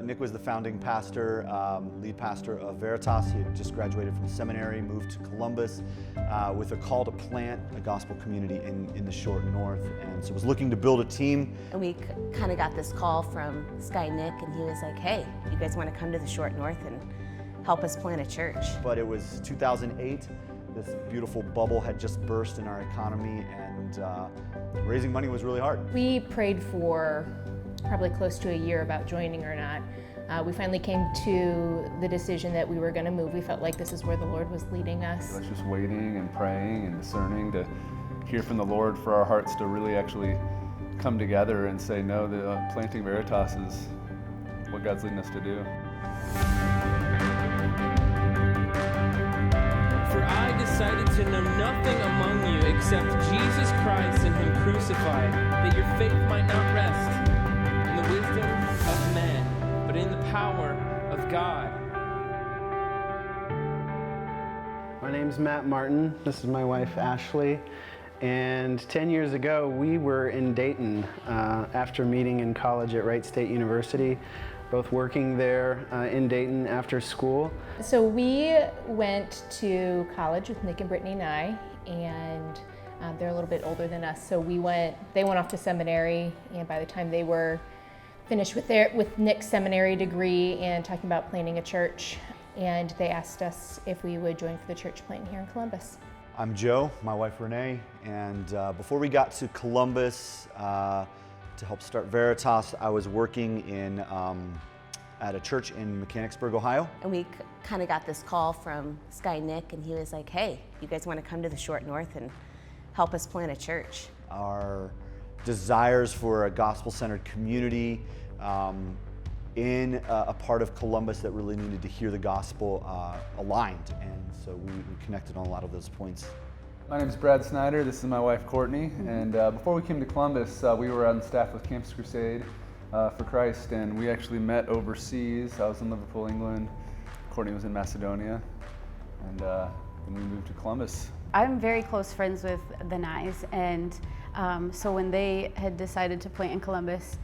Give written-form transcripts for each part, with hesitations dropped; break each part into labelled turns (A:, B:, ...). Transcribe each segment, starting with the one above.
A: Nick was the founding pastor, lead pastor of Veritas. He had just graduated from seminary, moved to Columbus with a call to plant a gospel community in the short north, and so was looking to build a team.
B: And we kind of got this call from Nick, and he was like, hey, you guys want to come to the short north and help us plant a church?
A: But it was 2008. This beautiful bubble had just burst in our economy, and raising money was really hard.
C: We prayed for probably close to a year about joining or not. We finally came to the decision that we were going to move. We felt like this is where the Lord was leading us.
D: I was just waiting and praying and discerning to hear from the Lord for our hearts to really actually come together and say, no, planting Veritas is what God's leading us to do.
E: For I decided to know nothing among you except Jesus Christ and Him crucified, that your faith might not rest in the wisdom of men, but in the power of God.
F: My name's Matt Martin. This is my wife, Ashley. And 10 years ago, we were in Dayton after meeting in college at Wright State University, both working there in Dayton after school.
C: So we went to college with Nick and Brittany Nye, and they're a little bit older than us. So they went off to seminary, and by the time they were finished with Nick's seminary degree and talking about planting a church, and they asked us if we would join for the church plant here in Columbus.
A: I'm Joe, my wife Renee, and before we got to Columbus to help start Veritas, I was working at a church in Mechanicsburg, Ohio.
B: And we kind of got this call from Nick, and he was like, hey, you guys want to come to the short north and help us plant a church?
A: Our desires for a gospel-centered community in a part of Columbus that really needed to hear the gospel aligned, and so we connected on a lot of those points.
D: My name is Brad Snyder. This is my wife Courtney, and before we came to Columbus, we were on staff with Campus Crusade for Christ, and we actually met overseas. I was in Liverpool, England. Courtney was in Macedonia, and then we moved to Columbus.
G: I'm very close friends with the Nyes, and so when they had decided to plant in Columbus,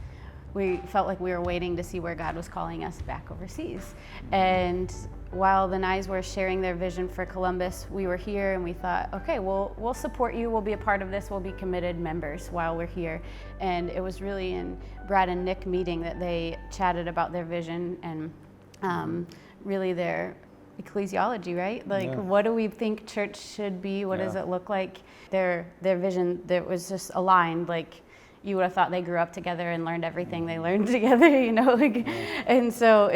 G: we felt like we were waiting to see where God was calling us back overseas. And while the Nyes were sharing their vision for Columbus, we were here and we thought, okay, we'll support you, we'll be a part of this, we'll be committed members while we're here. And it was really in Brad and Nick meeting that they chatted about their vision and really their ecclesiology, right? Like,
D: Yeah.
G: What do we think church should be? What does it look like? Their vision that was just aligned, like, you would have thought they grew up together and learned everything they learned together, and so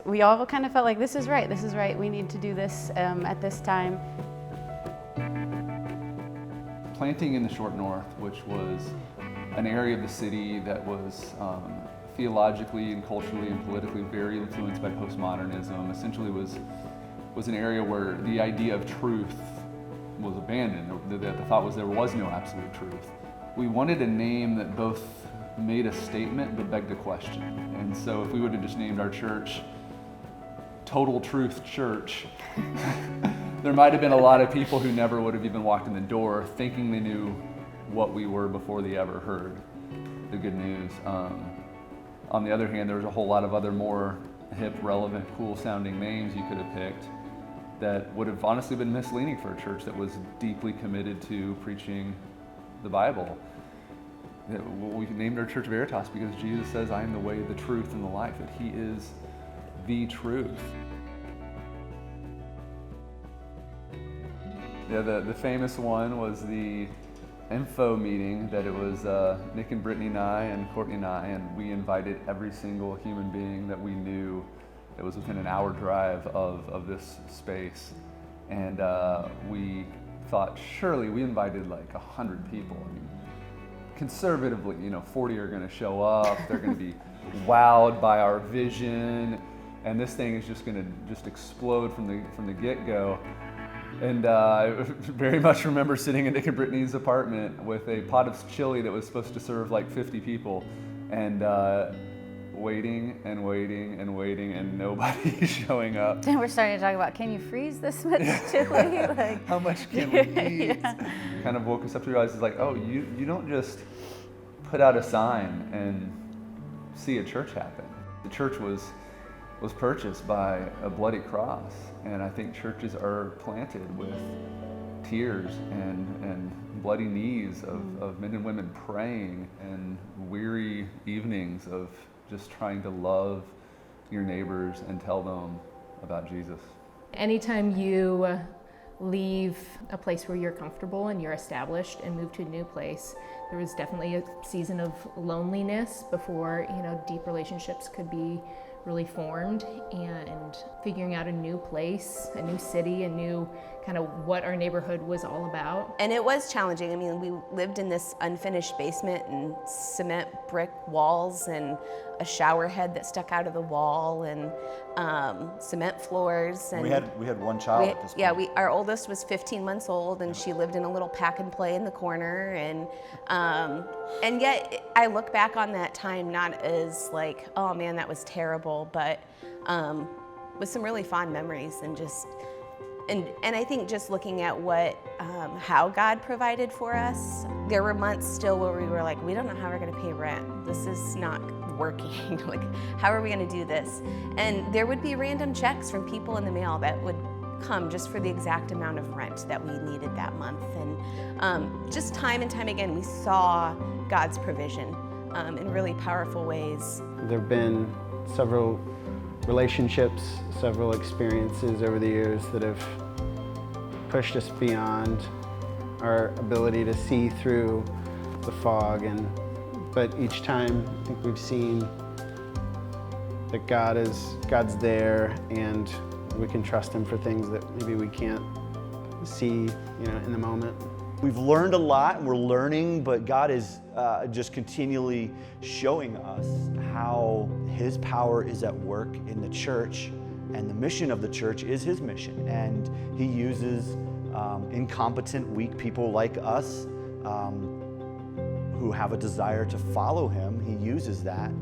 G: we all kind of felt like this is right, we need to do this at this time.
D: Planting in the short north, which was an area of the city that was theologically and culturally and politically very influenced by postmodernism, essentially was an area where the idea of truth was abandoned. The thought was there was no absolute truth. We wanted a name that both made a statement but begged a question. And so if we would have just named our church Total Truth Church, there might have been a lot of people who never would have even walked in the door thinking they knew what we were before they ever heard the good news. On the other hand, there was a whole lot of other more hip, relevant, cool-sounding names you could have picked that would have honestly been misleading for a church that was deeply committed to preaching the Bible. We named our church Veritas because Jesus says, I am the way, the truth, and the life, that He is the truth. Yeah, the famous one was the info meeting that it was Nick and Brittany Nye and Courtney Nye, and we invited every single human being that we knew that was within an hour drive of this space. And we thought, surely we invited like 100 people. I mean, conservatively, 40 are going to show up. They're going to be wowed by our vision, and this thing is just going to explode from the get-go. And I very much remember sitting in Nick and Brittany's apartment with a pot of chili that was supposed to serve like 50 people, and waiting and waiting and waiting, and nobody showing up.
G: Then we're starting to talk about, can you freeze this much chili? Like,
D: how much can we eat?
G: Yeah.
D: Kind of woke us up to realize, it's like, oh, you don't just put out a sign and see a church happen. The church was was purchased by a bloody cross. And I think churches are planted with tears and bloody knees of men and women praying, and weary evenings of just trying to love your neighbors and tell them about Jesus.
C: Anytime you leave a place where you're comfortable and you're established and move to a new place, there was definitely a season of loneliness before, deep relationships could be really formed, and figuring out a new place, a new city, a new kind of what our neighborhood was all about.
B: And it was challenging. I mean, we lived in this unfinished basement and cement brick walls and a shower head that stuck out of the wall and cement floors. And
A: We had one child at this point.
B: Yeah, our oldest was 15 months old, and she lived in a little pack and play in the corner. And yet I look back on that time not as like, oh man, that was terrible, but with some really fond memories and I think just looking at how God provided for us, there were months still where we were like, we don't know how we're going to pay rent. This is not working. Like, how are we going to do this? And there would be random checks from people in the mail that would come just for the exact amount of rent that we needed that month. And just time and time again, we saw God's provision in really powerful ways.
F: There have been several relationships, several experiences over the years that have pushed us beyond our ability to see through the fog, but each time I think we've seen that God's there, and we can trust Him for things that maybe we can't see, in the moment.
A: We've learned a lot, and we're learning, but God is just continually showing us how His power is at work in the church, and the mission of the church is His mission. And He uses incompetent, weak people like us who have a desire to follow Him. He uses that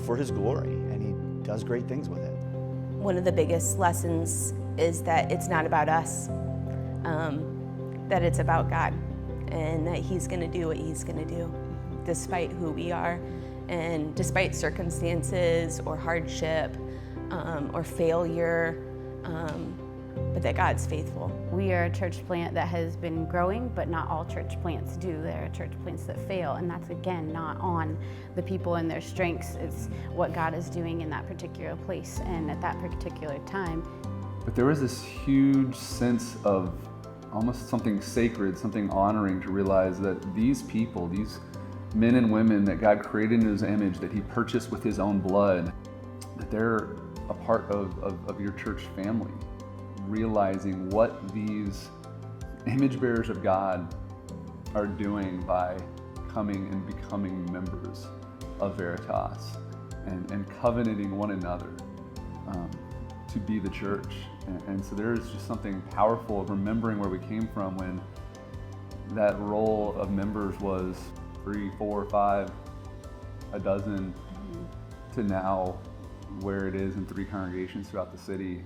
A: for His glory, and He does great things with it.
B: One of the biggest lessons is that it's not about us. That it's about God, and that He's going to do what He's going to do despite who we are, and despite circumstances or hardship or failure, but that God's faithful.
G: We are a church plant that has been growing, but not all church plants do. There are church plants that fail, and that's again not on the people and their strengths. It's what God is doing in that particular place and at that particular time.
D: But there was this huge sense of almost something sacred, something honoring, to realize that these people, these men and women that God created in His image, that He purchased with His own blood, that they're a part of your church family. Realizing what these image bearers of God are doing by coming and becoming members of Veritas and covenanting one another to be the church. And so there's just something powerful of remembering where we came from when that roll of members was 3, 4, 5, a dozen, to now where it is in 3 congregations throughout the city.